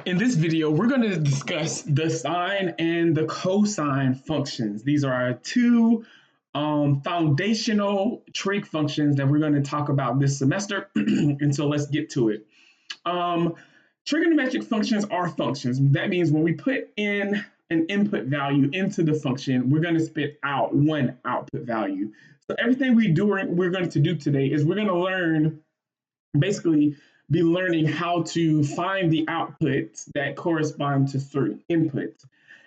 In this video, we're going to discuss the sine and the cosine functions. These are our two foundational trig functions that we're going to talk about this semester. And so let's get to it. Trigonometric functions are functions. That means when we put in an input value into the function, we're going to spit out one output value. So everything we're going to do today is we're going to learn, basically be learning how to find the outputs that correspond to certain inputs.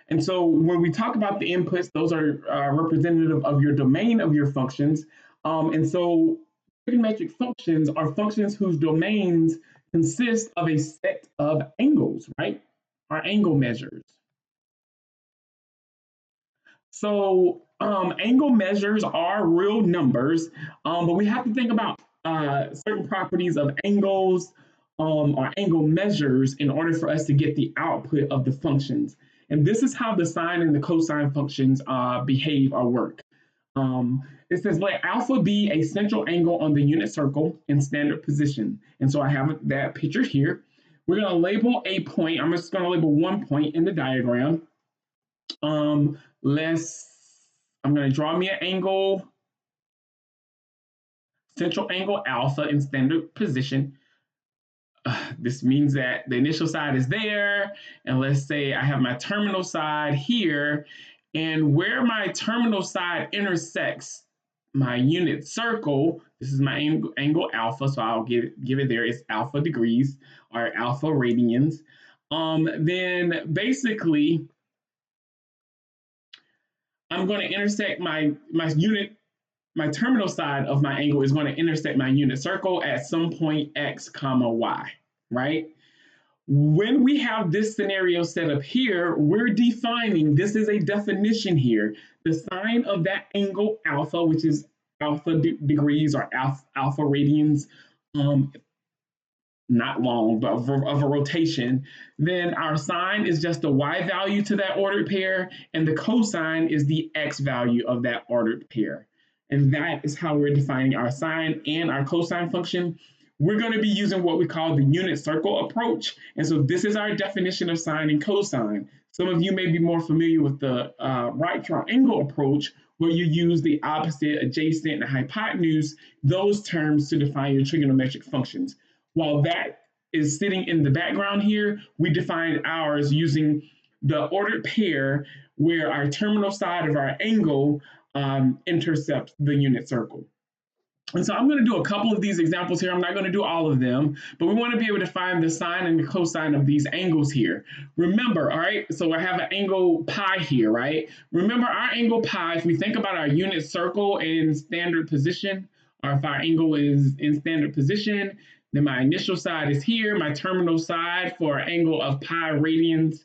And so when we talk about the inputs, those are representative of your domain of your functions. And so trigonometric functions are functions whose domains consist of a set of angles, right? Our angle measures. So angle measures are real numbers, but we have to think about certain properties of angles or angle measures in order for us to get the output of the functions. And this is how the sine and the cosine functions behave or work. It says let alpha be a central angle on the unit circle in standard position. And so I have that picture here. We're going to label a point. I'm just going to label one point in the diagram. I'm going to draw me an angle, central angle alpha in standard position. This means that the initial side is there, and let's say I have my terminal side here, and where my terminal side intersects my unit circle, this is my angle alpha, so I'll give it there, it's alpha degrees or alpha radians. Then basically, I'm going to intersect my terminal side of my angle is going to intersect my unit circle at some point x comma y, right? When we have this scenario set up here, we're defining, this is a definition here, the sine of that angle alpha, which is alpha degrees or alpha radians, not long, but of a rotation, then our sine is just the y value to that ordered pair, and the cosine is the x value of that ordered pair. And that is how we're defining our sine and our cosine function. We're going to be using what we call the unit circle approach. And so this is our definition of sine and cosine. Some of you may be more familiar with the right triangle approach, where you use the opposite, adjacent, and hypotenuse, those terms to define your trigonometric functions. While that is sitting in the background here, we define ours using the ordered pair where our terminal side of our angle intercepts the unit circle. And so I'm going to do a couple of these examples here. I'm not going to do all of them, but we want to be able to find the sine and the cosine of these angles here. Remember, all right, so I have an angle pi here, right? Remember our angle pi, if we think about our unit circle in standard position, or if our angle is in standard position, then my initial side is here. My terminal side for an angle of pi radians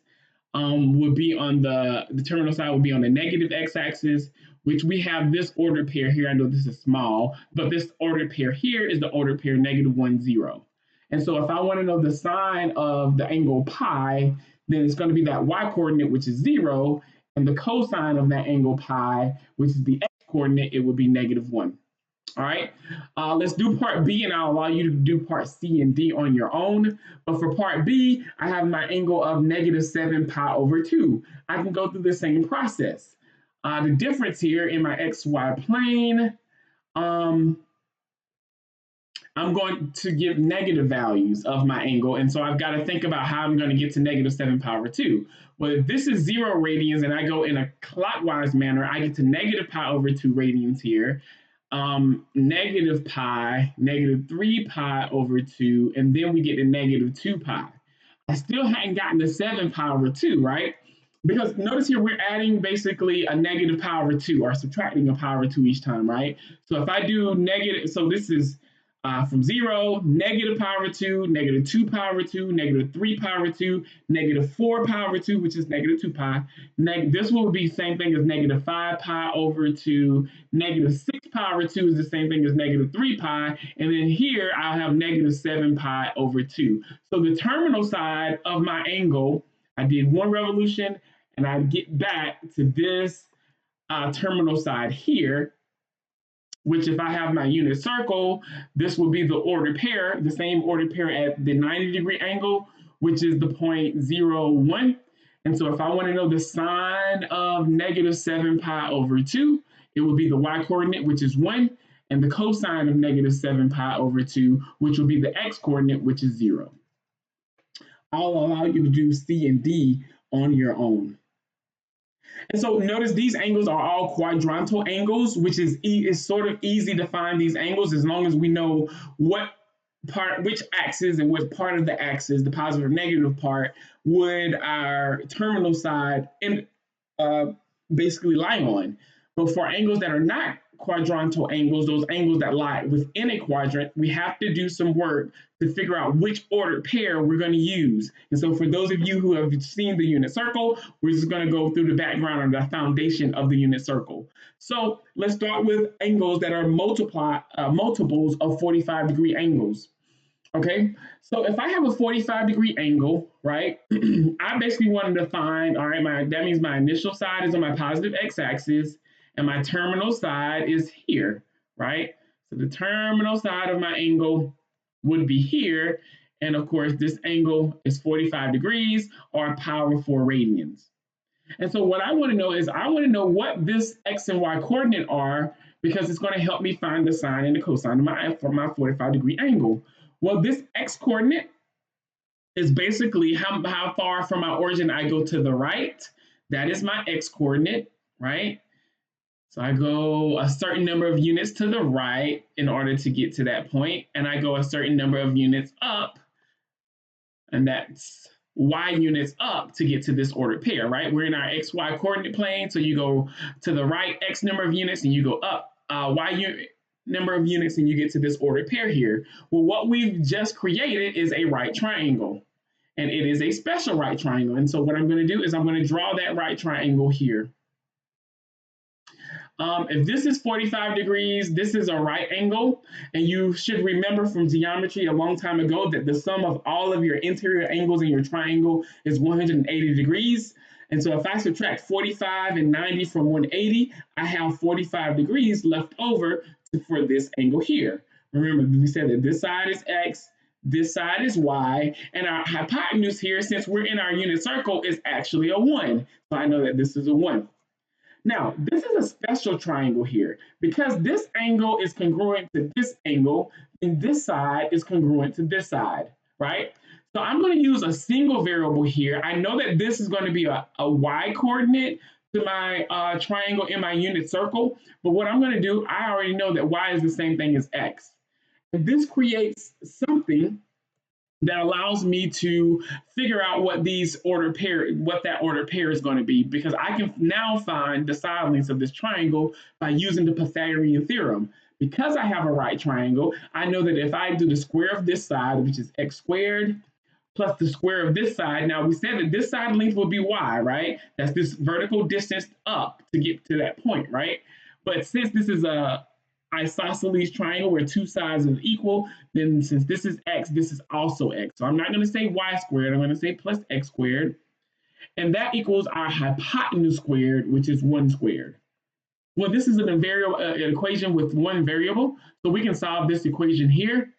would be on the terminal side would be on the negative x-axis, which we have this ordered pair here. I know this is small, but this ordered pair here is the ordered pair -1, 0. And so if I want to know the sine of the angle pi, then it's going to be that y coordinate, which is 0, and the cosine of that angle pi, which is the x coordinate, it would be -1. All right, let's do part B, and I'll allow you to do part C and D on your own. But for part B, I have my angle of -7 pi over 2. I can go through the same process. The difference here in my XY plane, I'm going to give negative values of my angle. And so I've got to think about how I'm going to get to -7 pi over 2. Well, if this is 0 radians and I go in a clockwise manner, I get to negative pi over 2 radians here. Negative pi, -3 pi over 2, and then we get to -2 pi. I still hadn't gotten to 7 pi over 2, right? Because notice here we're adding basically a negative pi over 2 or subtracting a pi over 2 each time, right? So if I do negative, so this is from 0, negative pi over 2, -2 pi over 2, -3 pi over 2, -4 pi over 2, which is -2 pi. This will be the same thing as -5 pi over 2, -6 pi over 2 is the same thing as -3 pi. And then here I'll have -7 pi over 2. So the terminal side of my angle, I did one revolution and I get back to this terminal side here, which if I have my unit circle, this will be the ordered pair, the same ordered pair at the 90-degree angle, which is the point 0, 1. And so if I want to know the sine of negative 7 pi over 2, it would be the y-coordinate, which is 1, and the cosine of negative 7 pi over 2, which will be the x-coordinate, which is 0. I'll allow you to do C and D on your own. And so notice these angles are all quadrantal angles, which is sort of easy to find these angles as long as we know which axis and what part of the axis, the positive or negative part, would our terminal side basically lie on. But for angles that are not quadrantal angles, those angles that lie within a quadrant, we have to do some work to figure out which ordered pair we're going to use. And so for those of you who have seen the unit circle, we're just going to go through the background or the foundation of the unit circle. So let's start with angles that are multiples of 45-degree angles. Okay, so if I have a 45-degree angle, right, I basically wanted to find, all right, that means my initial side is on my positive x-axis, and my terminal side is here, right? So the terminal side of my angle would be here, and of course, this angle is 45 degrees, or power 4 radians. And so what I want to know is I want to know what this x and y coordinate are, because it's going to help me find the sine and the cosine for my 45-degree angle. Well, this x-coordinate is basically how far from my origin I go to the right. That is my x-coordinate, right? So I go a certain number of units to the right in order to get to that point, and I go a certain number of units up, and that's y units up to get to this ordered pair, right? We're in our xy coordinate plane, so you go to the right x number of units, and you go up y number of units, and you get to this ordered pair here. Well, what we've just created is a right triangle, and it is a special right triangle. And so what I'm going to do is I'm going to draw that right triangle here. If this is 45 degrees, this is a right angle, and you should remember from geometry a long time ago that the sum of all of your interior angles in your triangle is 180 degrees. And so if I subtract 45 and 90 from 180, I have 45 degrees left over for this angle here. Remember, we said that this side is x, this side is y, and our hypotenuse here, since we're in our unit circle, is actually a 1. So I know that this is a 1. Now, this is a special triangle here. Because this angle is congruent to this angle, and this side is congruent to this side, right? So I'm going to use a single variable here. I know that this is going to be a y coordinate to my triangle in my unit circle, but what I'm going to do, I already know that y is the same thing as x. And this creates something that allows me to figure out what that ordered pair is going to be, because I can now find the side lengths of this triangle by using the Pythagorean theorem. Because I have a right triangle, I know that if I do the square of this side, which is x squared, plus the square of this side. Now, we said that this side length will be y, right? That's this vertical distance up to get to that point, right? But since this is a isosceles triangle where two sides are equal, then since this is x, this is also x. So I'm not going to say y squared, I'm going to say plus x squared. And that equals our hypotenuse squared, which is 1 squared. Well, this is an equation with one variable, so we can solve this equation here.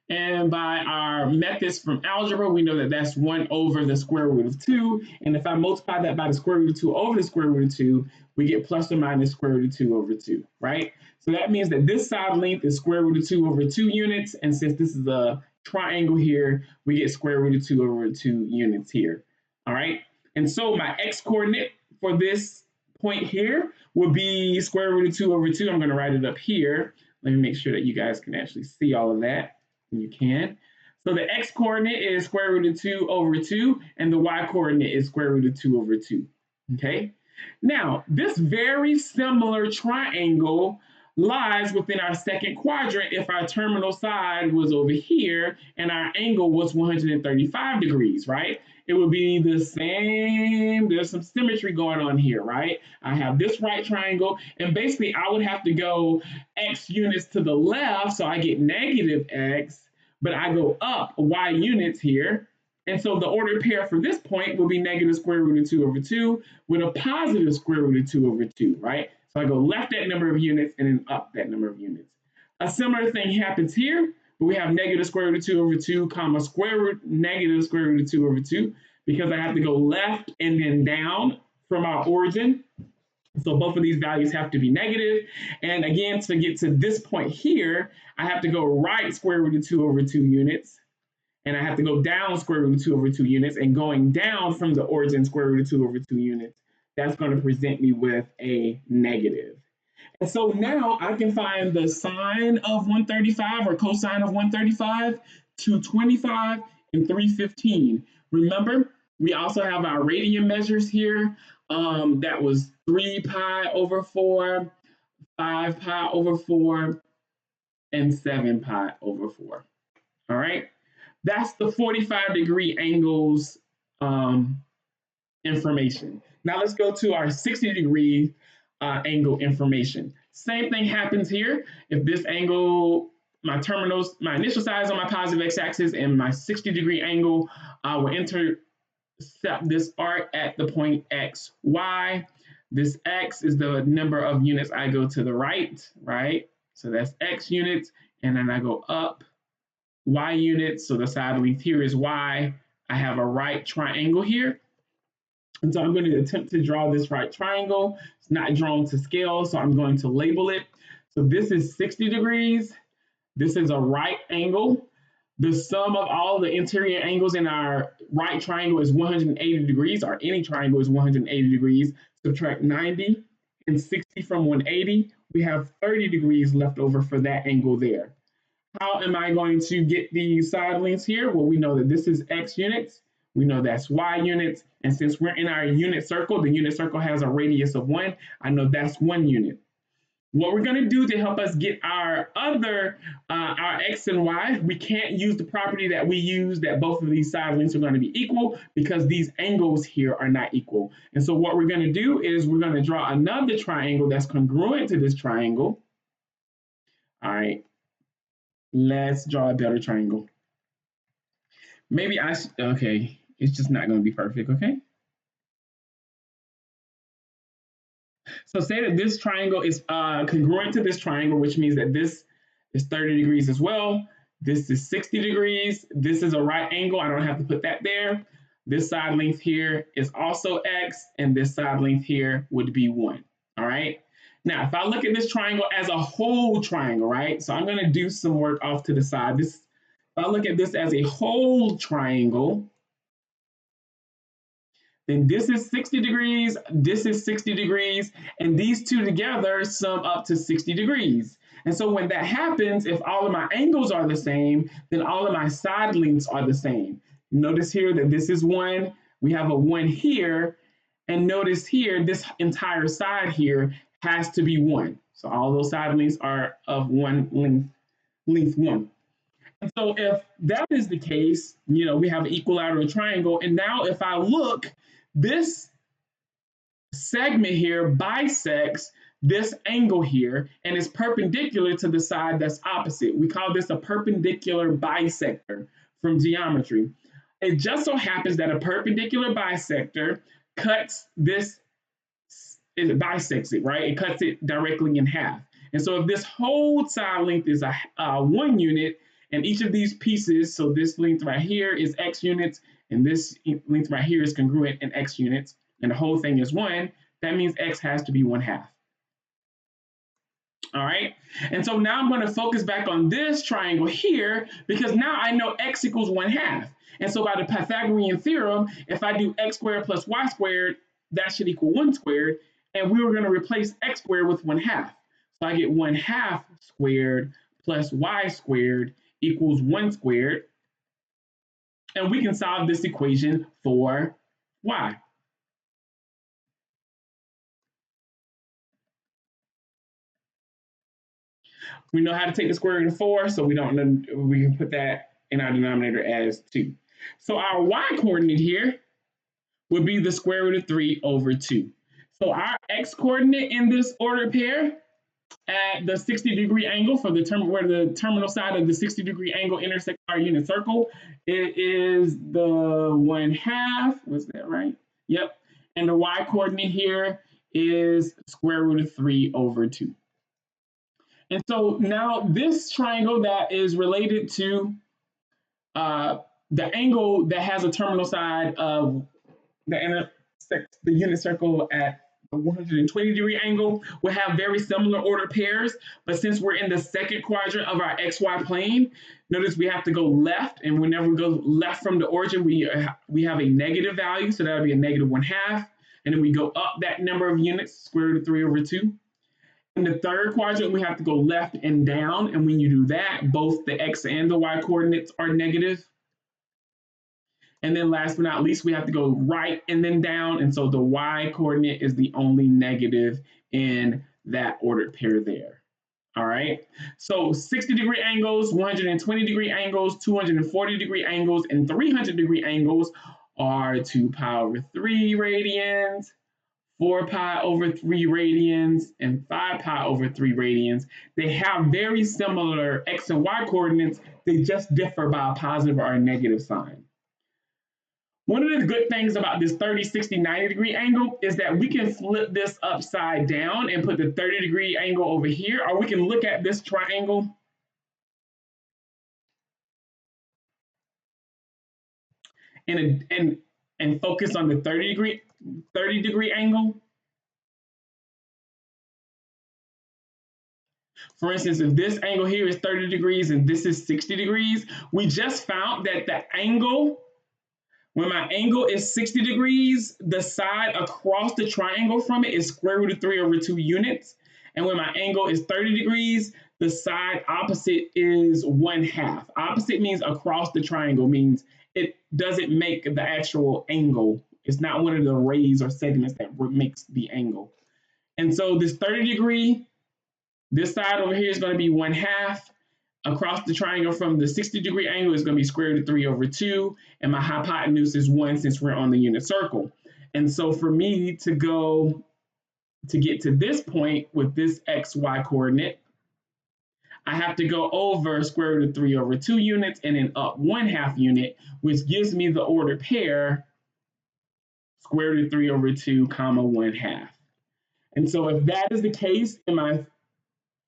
And by our methods from algebra, we know that that's 1 over the square root of 2. And if I multiply that by the square root of 2 over the square root of 2, we get plus or minus square root of 2 over 2, right? So that means that this side length is square root of 2 over 2 units. And since this is a triangle here, we get square root of 2 over 2 units here, all right? And so my x coordinate for this point here will be square root of 2 over 2. I'm going to write it up here. Let me make sure that you guys can actually see all of that. You can. So the x coordinate is square root of 2 over 2, and the y coordinate is square root of 2 over 2. Okay? Now, this very similar triangle lies within our second quadrant if our terminal side was over here and our angle was 135 degrees, right? It would be the same. There's some symmetry going on here, right? I have this right triangle, and basically I would have to go x units to the left, so I get negative x, but I go up y units here. And so the ordered pair for this point will be negative square root of 2 over 2 with a positive square root of 2 over 2, right? So I go left that number of units and then up that number of units. A similar thing happens here, but we have negative square root of 2 over 2, comma, square root negative square root of 2 over 2, because I have to go left and then down from our origin. So both of these values have to be negative. And again, to get to this point here, I have to go right square root of 2 over 2 units. And I have to go down square root of 2 over 2 units. And going down from the origin square root of 2 over 2 units, that's going to present me with a negative. And so now I can find the sine of 135 or cosine of 135, 225, and 315. Remember, we also have our radian measures here. That was 3 pi over 4, 5 pi over 4, and 7 pi over 4. All right. That's the 45-degree angles information. Now let's go to our 60-degree angle information. Same thing happens here. If this angle, my initial side is on my positive x-axis and my 60-degree angle will intercept this arc at the point x, y. This x is the number of units I go to the right, right? So that's x units, and then I go up y units. So the side length here is y. I have a right triangle here. And so I'm going to attempt to draw this right triangle. It's not drawn to scale, so I'm going to label it. So this is 60 degrees. This is a right angle. The sum of all the interior angles in our right triangle is 180 degrees, or any triangle is 180 degrees. Subtract 90 and 60 from 180. We have 30 degrees left over for that angle there. How am I going to get the side lengths here? Well, we know that this is x units. We know that's y units. And since we're in our unit circle, the unit circle has a radius of 1. I know that's 1 unit. What we're going to do to help us get our other, our x and y, we can't use the property that we use that both of these side lengths are going to be equal because these angles here are not equal. And so what we're going to do is we're going to draw another triangle that's congruent to this triangle. All right. Let's draw a better triangle. Maybe okay, it's just not going to be perfect, okay? So say that this triangle is congruent to this triangle, which means that this is 30 degrees as well. This is 60 degrees. This is a right angle. I don't have to put that there. This side length here is also x, and this side length here would be 1, all right? Now, if I look at this triangle as a whole triangle, right? So I'm going to do some work off to the side. If I look at this as a whole triangle, then this is 60 degrees, this is 60 degrees, and these two together sum up to 60 degrees. And so when that happens, if all of my angles are the same, then all of my side lengths are the same. Notice here that this is 1, we have a 1 here, and notice here, this entire side here has to be 1. So all those side lengths are of 1 length 1. And so if that is the case, we have an equilateral triangle. And now if I look, this segment here bisects this angle here and is perpendicular to the side that's opposite. We call this a perpendicular bisector from geometry. It just so happens that a perpendicular bisector cuts this, it bisects it, right? It cuts it directly in half. And so if this whole side length is a 1 unit, and each of these pieces, so this length right here is x units, and this length right here is congruent in x units, and the whole thing is 1, that means x has to be 1/2. All right, and so now I'm going to focus back on this triangle here because now I know x equals 1/2. And so by the Pythagorean theorem, if I do x squared plus y squared, that should equal 1 squared, and we were going to replace x squared with 1/2. So I get 1/2 squared plus y squared equals 1 squared, and we can solve this equation for y. We know how to take the square root of 4, so we can put that in our denominator as 2. So our y coordinate here would be the square root of 3 over 2. So our x coordinate in this ordered pair at the 60-degree angle for the where the terminal side of the 60-degree angle intersects our unit circle, it is the 1/2. Was that right? Yep. And the y coordinate here is square root of 3 over 2. And so now this triangle that is related to uh, the angle that has a terminal side of the intersect the unit circle at a 120-degree angle will have very similar ordered pairs. But since we're in the second quadrant of our XY plane, notice we have to go left. And whenever we go left from the origin, we have a negative value. So that would be a negative 1/2. And then we go up that number of units, square root of 3 over 2. In the third quadrant, we have to go left and down. And when you do that, both the X and the Y coordinates are negative. And then last but not least, we have to go right and then down. And so the Y coordinate is the only negative in that ordered pair there. All right. So 60-degree angles, 120-degree angles, 240-degree angles, and 300-degree angles are 2 pi over 3 radians, 4 pi over 3 radians, and 5 pi over 3 radians. They have very similar X and Y coordinates. They just differ by a positive or a negative sign. One of the good things about this 30, 60, 90-degree angle is that we can flip this upside down and put the 30-degree angle over here, or we can look at this triangle and focus on the 30-degree angle. For instance, if this angle here is 30 degrees and this is 60 degrees, we just found that the angle, when my angle is 60 degrees, the side across the triangle from it is square root of 3 over 2 units. And when my angle is 30 degrees, the side opposite is 1/2. Opposite means across the triangle, means it doesn't make the actual angle. It's not one of the rays or segments that makes the angle. And so this 30-degree, this side over here is going to be 1/2. Across the triangle from the 60-degree angle is going to be square root of 3 over 2. And my hypotenuse is 1 since we're on the unit circle. And so for me to get to this point with this XY coordinate, I have to go over square root of 3 over 2 units and then up 1/2 unit, which gives me the ordered pair square root of 3 over 2 comma 1/2. And so if that is the case in my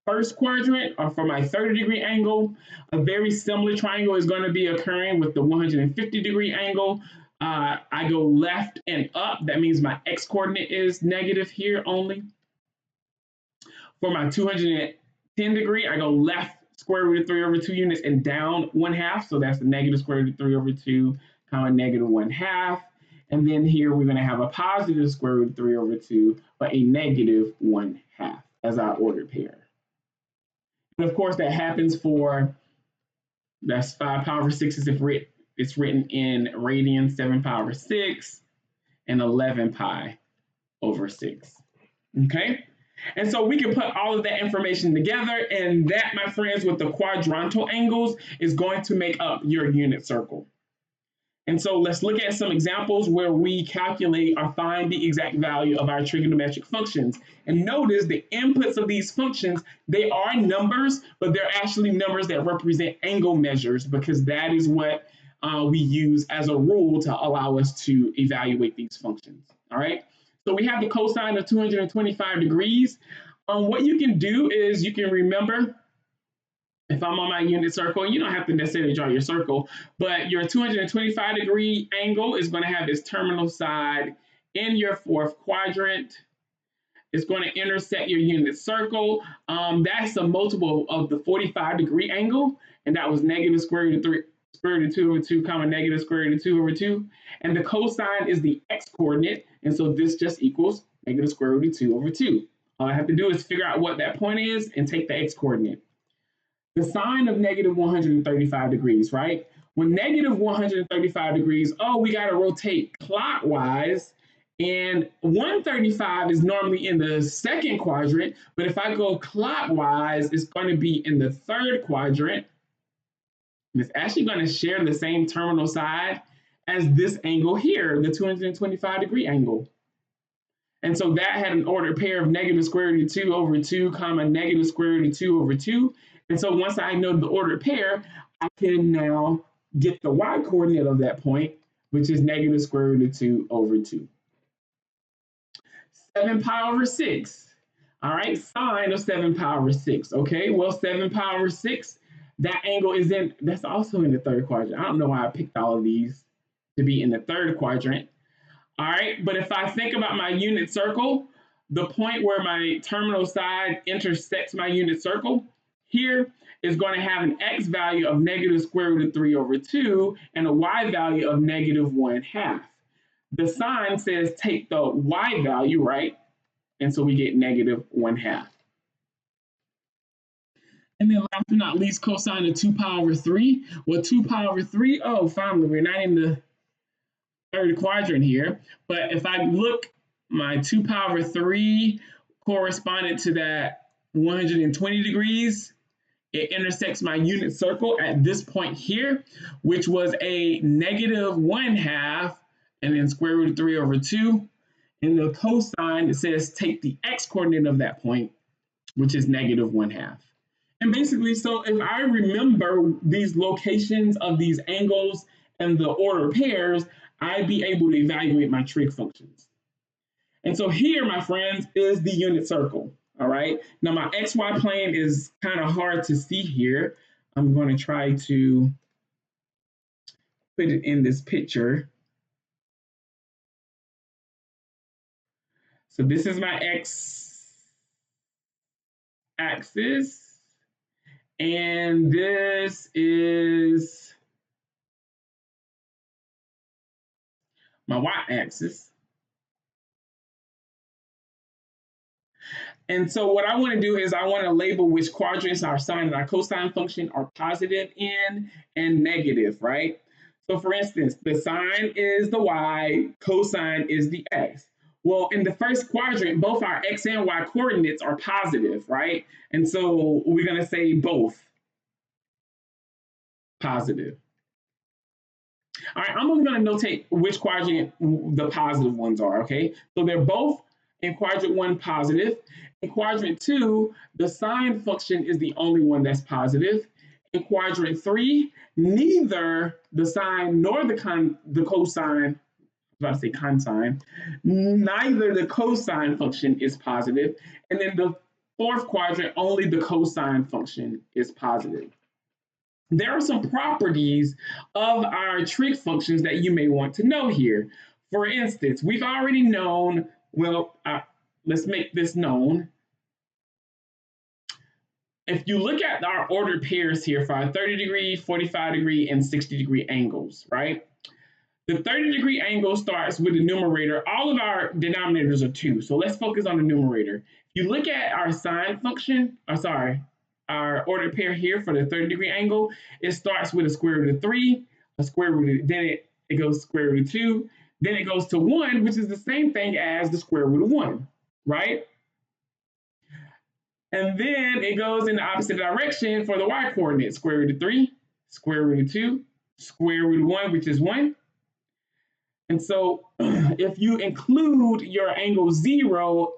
first quadrant, or for my 30-degree angle, a very similar triangle is going to be occurring with the 150-degree angle. I go left and up. That means my X coordinate is negative here only. For my 210-degree, I go left square root of 3 over 2 units and down 1/2. So that's the negative square root of 3 over 2 comma negative 1/2. And then here we're going to have a positive square root of 3 over 2, but a negative 1/2 as our ordered pair. And of course, that happens that's 5 pi over 6 if it's written in radians, 7 pi over 6, and 11 pi over 6. Okay? And so we can put all of that information together, and that, my friends, with the quadrantal angles is going to make up your unit circle. And so let's look at some examples where we calculate or find the exact value of our trigonometric functions. And notice the inputs of these functions, they are numbers, but they're actually numbers that represent angle measures, because that is what we use as a rule to allow us to evaluate these functions. All right. So we have the cosine of 225 degrees. What you can do is you can remember, if I'm on my unit circle, and you don't have to necessarily draw your circle, but your 225-degree angle is going to have its terminal side in your fourth quadrant. It's going to intersect your unit circle. That's a multiple of the 45-degree angle, and that was negative square root of 2 over 2 comma negative square root of 2 over 2. And the cosine is the X coordinate, and so this just equals negative square root of 2 over 2. All I have to do is figure out what that point is and take the X coordinate. The sine of negative 135 degrees, right? When negative 135 degrees, we got to rotate clockwise. And 135 is normally in the second quadrant, but if I go clockwise, it's going to be in the third quadrant. And it's actually going to share the same terminal side as this angle here, the 225-degree angle. And so that had an ordered pair of negative square root of 2 over 2 comma negative square root of 2 over 2. And so once I know the ordered pair, I can now get the Y coordinate of that point, which is negative square root of 2 over 2. 7 pi over 6. All right, sine of 7 power 6. Okay, well, 7 power 6, that angle is that's also in the third quadrant. I don't know why I picked all of these to be in the third quadrant. All right, but if I think about my unit circle, the point where my terminal side intersects my unit circle here is going to have an x value of negative square root of 3 over 2 and a y value of negative 1/2. The sign says take the y value, right? And so we get negative 1/2. And then last but not least, cosine of 2 power over 3. Well, 2 power over 3, oh, finally, we're not in the third quadrant here. But if I look, my 2 power over 3 corresponded to that 120 degrees. It intersects my unit circle at this point here, which was a negative 1/2 and then square root of 3 over 2. And the cosine, it says take the x coordinate of that point, which is negative 1/2. And basically, so if I remember these locations of these angles and the order pairs, I'd be able to evaluate my trig functions. And so here, my friends, is the unit circle. All right. Now my XY plane is kind of hard to see here. I'm going to try to put it in this picture. So this is my X axis. And this is my Y axis. And so what I want to do is I want to label which quadrants our sine and our cosine function are positive in and negative, right? So for instance, the sine is the y, cosine is the x. Well, in the first quadrant, both our x and y coordinates are positive, right? And so we're going to say both positive. All right, I'm only going to notate which quadrant the positive ones are, okay? So they're both in quadrant 1 positive. In quadrant 2, the sine function is the only one that's positive. In quadrant 3, neither the sine nor the cosine, I was about to say consine, neither the cosine function is positive. And then the fourth quadrant, only the cosine function is positive. There are some properties of our trig functions that you may want to know here. For instance, we've already known, well, let's make this known. If you look at our ordered pairs here for our 30-degree, 45-degree, and 60-degree angles, right? The 30-degree angle starts with the numerator. All of our denominators are 2, so let's focus on the numerator. If you look at our sine function, our ordered pair here for the 30-degree angle, it starts with a square root of 3, a square root of, then it goes square root of 2, then it goes to 1, which is the same thing as the square root of 1, right? And then it goes in the opposite direction for the y coordinate, square root of 3, square root of 2, square root of 1, which is 1. And so if you include your angle 0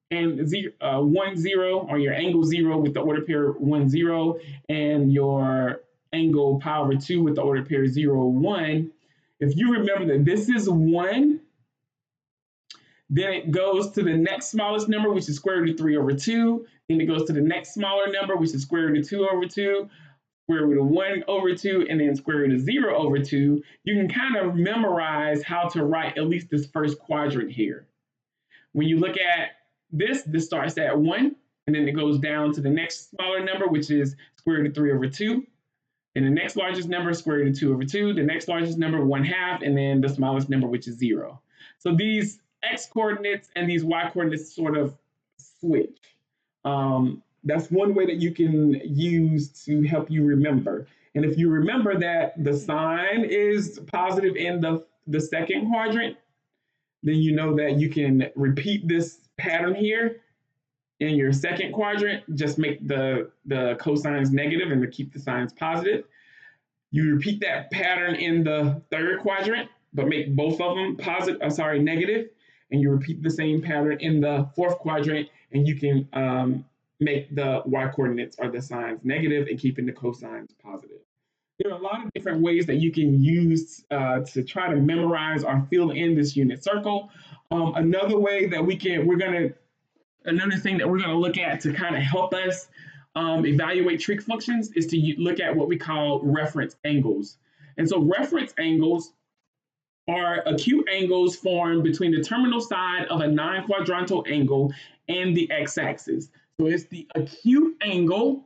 and 1, 0, or your angle 0 with the order pair 1, 0, and your angle power 2 with the order pair 0, 1, if you remember that this is 1, then it goes to the next smallest number, which is square root of 3 over 2. Then it goes to the next smaller number, which is square root of 2 over 2, square root of 1 over 2, and then square root of 0 over 2. You can kind of memorize how to write at least this first quadrant here. When you look at this starts at 1, and then it goes down to the next smaller number, which is square root of 3 over 2. And the next largest number, square root of 2 over 2. The next largest number, 1/2, and then the smallest number, which is 0. So these x coordinates and these y coordinates sort of switch. That's one way that you can use to help you remember. And if you remember that the sine is positive in the second quadrant, then you know that you can repeat this pattern here in your second quadrant. Just make the cosines negative and to keep the sines positive. You repeat that pattern in the third quadrant, but make both of them negative. And you repeat the same pattern in the fourth quadrant, and you can make the y coordinates or the sines negative and keeping the cosines positive. There are a lot of different ways that you can use to try to memorize or fill in this unit circle. Another way that we're going to another thing that we're going to look at to kind of help us evaluate trig functions is to look at what we call reference angles. And so reference angles are acute angles formed between the terminal side of a non-quadrantal angle and the x-axis. So it's the acute angle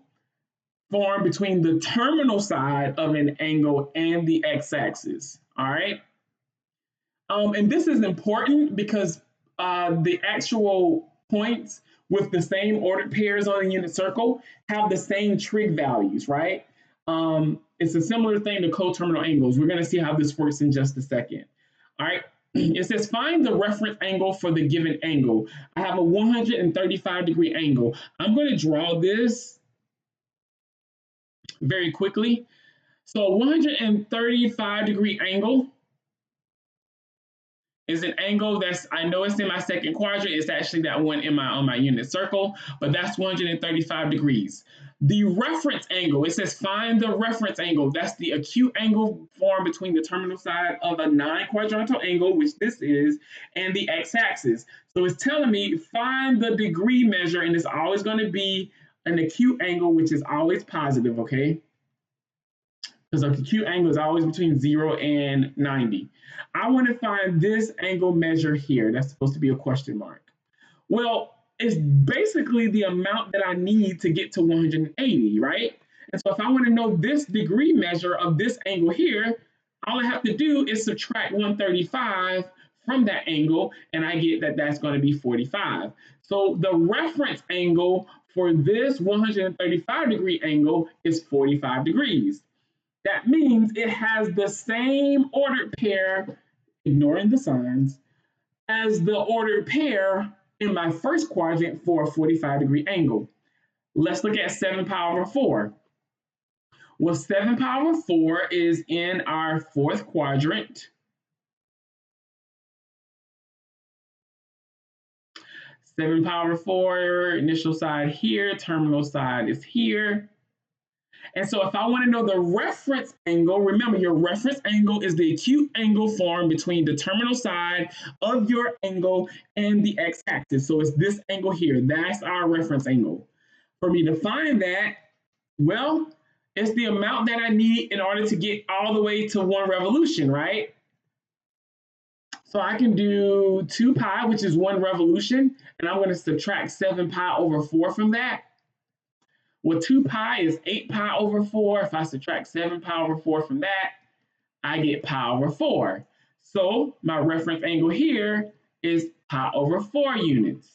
formed between the terminal side of an angle and the x-axis. All right. And this is important because the actual points with the same ordered pairs on a unit circle have the same trig values, right? It's a similar thing to coterminal angles. We're going to see how this works in just a second. All right. It says find the reference angle for the given angle. I have a 135-degree angle. I'm going to draw this very quickly. So a 135-degree angle is an angle that's, I know it's in my second quadrant. It's actually that one in on my unit circle, but that's 135 degrees. The reference angle, it says find the reference angle. That's the acute angle formed between the terminal side of a non-quadrantal angle, which this is, and the x-axis. So it's telling me find the degree measure, and it's always going to be an acute angle, which is always positive, okay? Because the acute angle is always between 0 and 90. I want to find this angle measure here. That's supposed to be a question mark. Well, it's basically the amount that I need to get to 180, right? And so if I want to know this degree measure of this angle here, all I have to do is subtract 135 from that angle, and I get that that's going to be 45. So the reference angle for this 135-degree angle is 45 degrees. That means it has the same ordered pair, ignoring the signs, as the ordered pair in my first quadrant for a 45-degree angle. Let's look at 7 pi over 4. Well, 7 pi over 4 is in our fourth quadrant. 7 pi over 4, initial side here, terminal side is here. And so if I want to know the reference angle, remember your reference angle is the acute angle formed between the terminal side of your angle and the x-axis. So it's this angle here. That's our reference angle. For me to find that, well, it's the amount that I need in order to get all the way to 1 revolution, right? So I can do 2 pi, which is 1 revolution, and I'm going to subtract 7 pi over 4 from that. Well, 2 pi is 8 pi over 4. If I subtract 7 pi over 4 from that, I get pi over 4. So my reference angle here is pi over 4 units.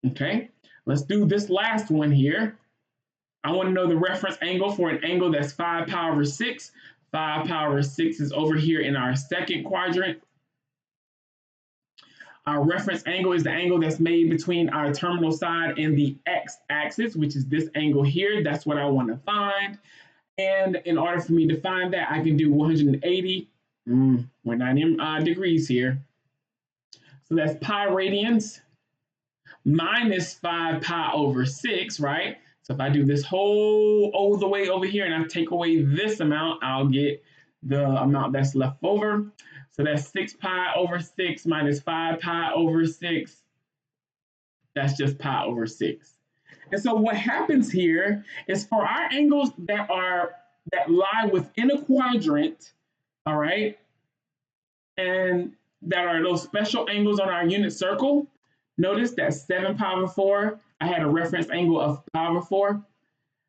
Okay, let's do this last one here. I want to know the reference angle for an angle that's 5 pi over 6. 5 pi over 6 is over here in our second quadrant. Our reference angle is the angle that's made between our terminal side and the x-axis, which is this angle here. That's what I want to find. And in order for me to find that, I can do 180. We're not in degrees here. So that's pi radians minus 5 pi over 6, right? So if I do this whole all the way over here and I take away this amount, I'll get the amount that's left over. So that's 6 pi over 6 minus 5 pi over 6. That's just pi over 6. And so what happens here is for our angles that lie within a quadrant, all right, and that are those special angles on our unit circle, notice that 7 pi over 4, I had a reference angle of pi over 4.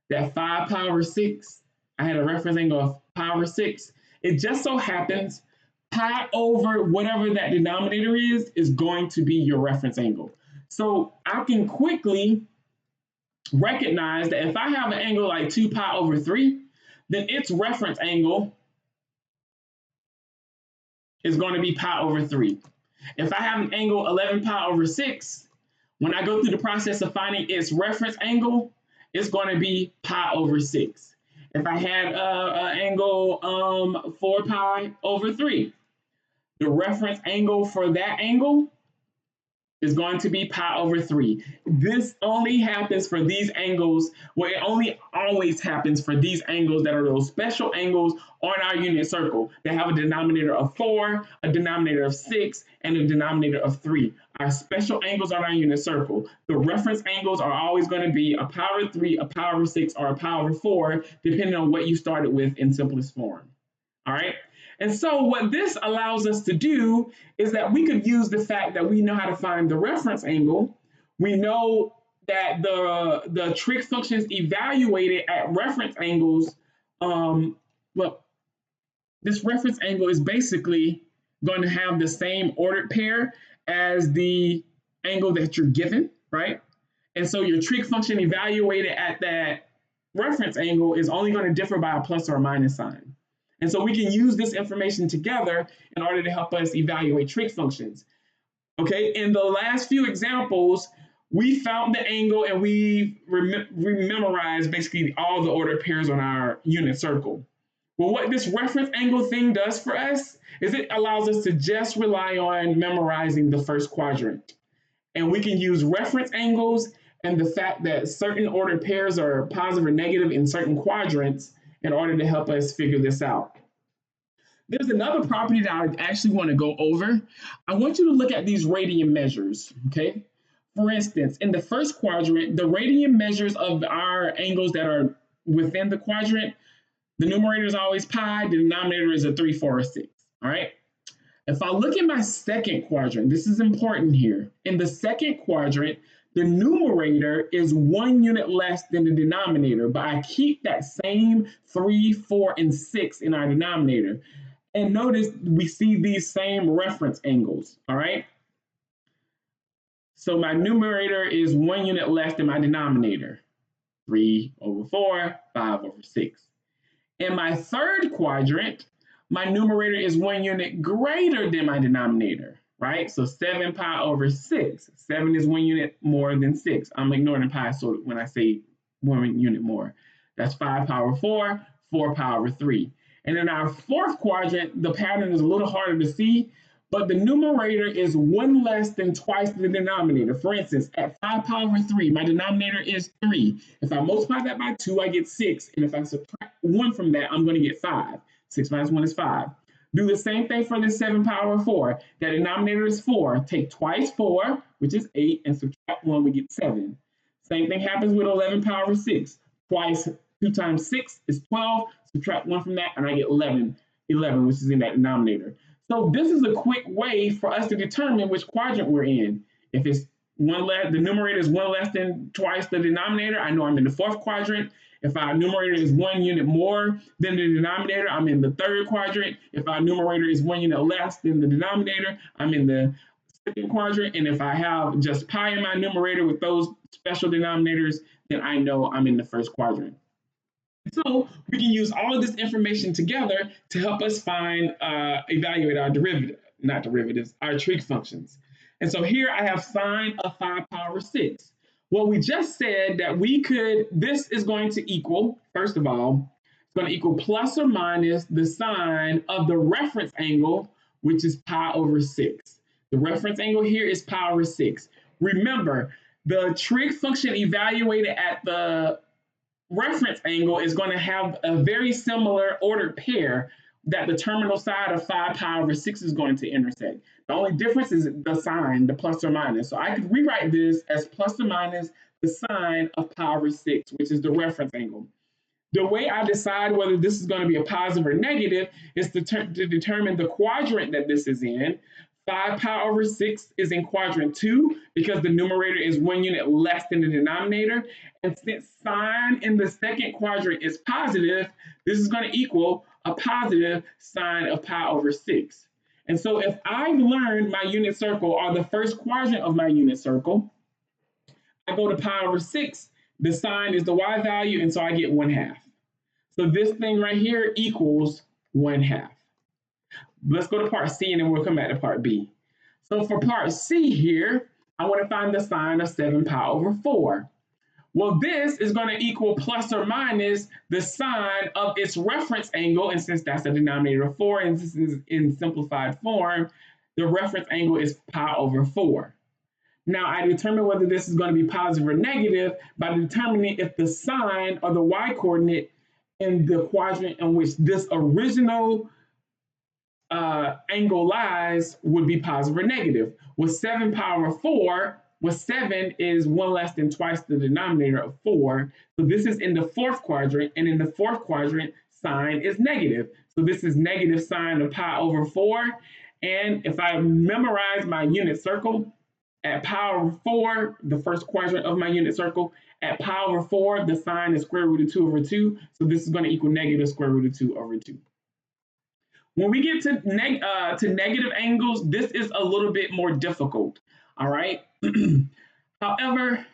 That 5 pi over 6, I had a reference angle of pi over 6. It just so happens pi over whatever that denominator is going to be your reference angle. So I can quickly recognize that if I have an angle like 2 pi over 3, then its reference angle is going to be pi over 3. If I have an angle 11 pi over 6, when I go through the process of finding its reference angle, it's going to be pi over 6. If I had an angle 4 pi over 3, the reference angle for that angle is going to be pi over 3. This only happens for these angles. Well, it only always happens for these angles that are those special angles on our unit circle. They have a denominator of 4, a denominator of 6, and a denominator of 3. Our special angles on our unit circle. The reference angles are always going to be a pi over 3, a pi over 6, or a pi over 4, depending on what you started with in simplest form. All right? And so what this allows us to do is that we could use the fact that we know how to find the reference angle. We know that the trig functions evaluated at reference angles. Well, this reference angle is basically going to have the same ordered pair as the angle that you're given, right? And so your trig function evaluated at that reference angle is only going to differ by a plus or a minus sign. And so we can use this information together in order to help us evaluate trig functions. Okay, in the last few examples, we found the angle and we memorized basically all the ordered pairs on our unit circle. Well, what this reference angle thing does for us is it allows us to just rely on memorizing the first quadrant. And we can use reference angles and the fact that certain ordered pairs are positive or negative in certain quadrants in order to help us figure this out. There's another property that I actually want to go over. I want you to look at these radian measures, okay? For instance, in the first quadrant, the radian measures of our angles that are within the quadrant, the numerator is always pi, the denominator is a 3, 4, or 6, all right? If I look at my second quadrant, this is important here. In the second quadrant, the numerator is 1 unit less than the denominator, but I keep that same 3, 4, and 6 in our denominator. And notice we see these same reference angles, all right? So my numerator is 1 unit less than my denominator, 3 over 4, 5 over 6. In my third quadrant, my numerator is 1 unit greater than my denominator, right? So 7 pi over 6. 7 is 1 unit more than 6. I'm ignoring the pi so when I say 1 unit more. That's 5 pi over 4, 4 pi over 3. And in our fourth quadrant, the pattern is a little harder to see, but the numerator is 1 less than twice the denominator. For instance, at 5 pi over 3, my denominator is 3. If I multiply that by 2, I get 6. And if I subtract 1 from that, I'm going to get 5. 6 minus 1 is 5. Do the same thing for the 7 pi over 4. That denominator is 4. Take twice 4, which is 8, and subtract 1, we get 7. Same thing happens with 11 pi over 6. Twice 2 times 6 is 12. Subtract 1 from that, and I get 11, which is in that denominator. So this is a quick way for us to determine which quadrant we're in. If it's one less, the numerator is 1 less than twice the denominator, I know I'm in the fourth quadrant. If our numerator is 1 unit more than the denominator, I'm in the third quadrant. If our numerator is 1 unit less than the denominator, I'm in the second quadrant. And if I have just pi in my numerator with those special denominators, then I know I'm in the first quadrant. So we can use all of this information together to help us evaluate our our trig functions. And so here I have sine of 5 pi over 6. Well, we just said that this is going to equal, first of all, it's going to equal plus or minus the sine of the reference angle, which is pi over 6. The reference angle here is pi over 6. Remember, the trig function evaluated at the reference angle is going to have a very similar ordered pair that the terminal side of 5 pi over 6 is going to intersect. The only difference is the sign, the plus or minus. So I could rewrite this as plus or minus the sine of pi over 6, which is the reference angle. The way I decide whether this is going to be a positive or negative is to determine the quadrant that this is in. 5 pi over 6 is in quadrant 2 because the numerator is 1 unit less than the denominator. And since sine in the second quadrant is positive, this is going to equal a positive sine of pi over 6. And so if I've learned my unit circle or the first quadrant of my unit circle, I go to pi over 6, the sine is the y value, and so I get 1/2. So this thing right here equals 1/2. Let's go to part C and then we'll come back to part B. So for part C here, I want to find the sine of 7 pi over 4. Well, this is going to equal plus or minus the sine of its reference angle, and since that's a denominator of 4, and this is in simplified form, the reference angle is pi over 4. Now, I determine whether this is going to be positive or negative by determining if the sine or the y-coordinate in the quadrant in which this original angle lies would be positive or negative. With 7 power 4, with 7 is 1 less than twice the denominator of 4. So this is in the fourth quadrant, and in the fourth quadrant, sine is negative. So this is negative sine of pi over 4. And if I memorize my unit circle, at pi over 4, the first quadrant of my unit circle, at pi over 4, the sine is square root of 2 over 2. So this is going to equal negative square root of 2 over 2. When we get to negative angles, this is a little bit more difficult, all right? However,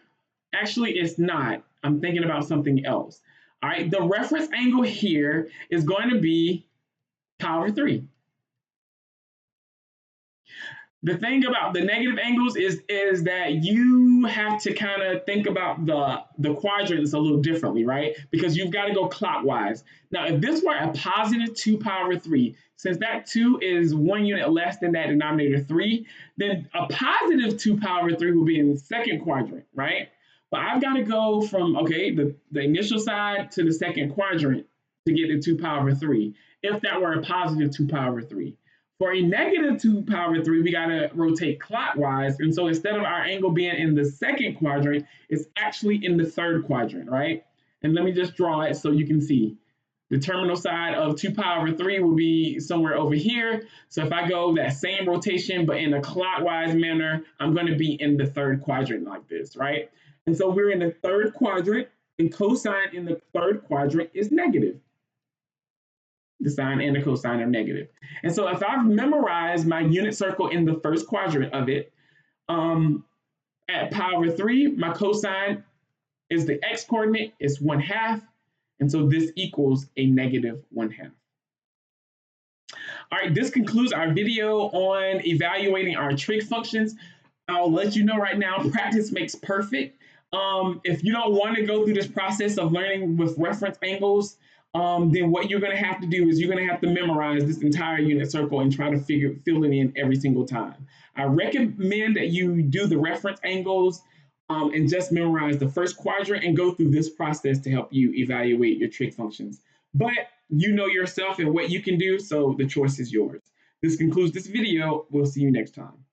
actually it's not. I'm thinking about something else. All right, the reference angle here is going to be pi over 3. The thing about the negative angles is that you have to kind of think about the quadrants a little differently, right? Because you've got to go clockwise. Now, if this were a positive 2 pi over 3, since that 2 is 1 unit less than that denominator 3, then a positive 2 pi over 3 will be in the second quadrant, right? But I've got to go from, okay, the initial side to the second quadrant to get to 2 pi over 3, if that were a positive 2 pi over 3. For a negative 2 pi over 3, we got to rotate clockwise. And so instead of our angle being in the second quadrant, it's actually in the third quadrant, right? And let me just draw it so you can see. The terminal side of 2 pi over 3 will be somewhere over here. So if I go that same rotation, but in a clockwise manner, I'm going to be in the third quadrant like this, right? And so we're in the third quadrant, and cosine in the third quadrant is negative. The sine and the cosine are negative. And so if I've memorized my unit circle in the first quadrant of it, at pi over 3, my cosine is the x coordinate, is 1/2. And so this equals a negative 1/2. All right, this concludes our video on evaluating our trig functions. I'll let you know right now, practice makes perfect. If you don't want to go through this process of learning with reference angles, then what you're going to have to do is you're going to have to memorize this entire unit circle and try to fill it in every single time. I recommend that you do the reference angles and just memorize the first quadrant and go through this process to help you evaluate your trig functions. But you know yourself and what you can do, so the choice is yours. This concludes this video. We'll see you next time.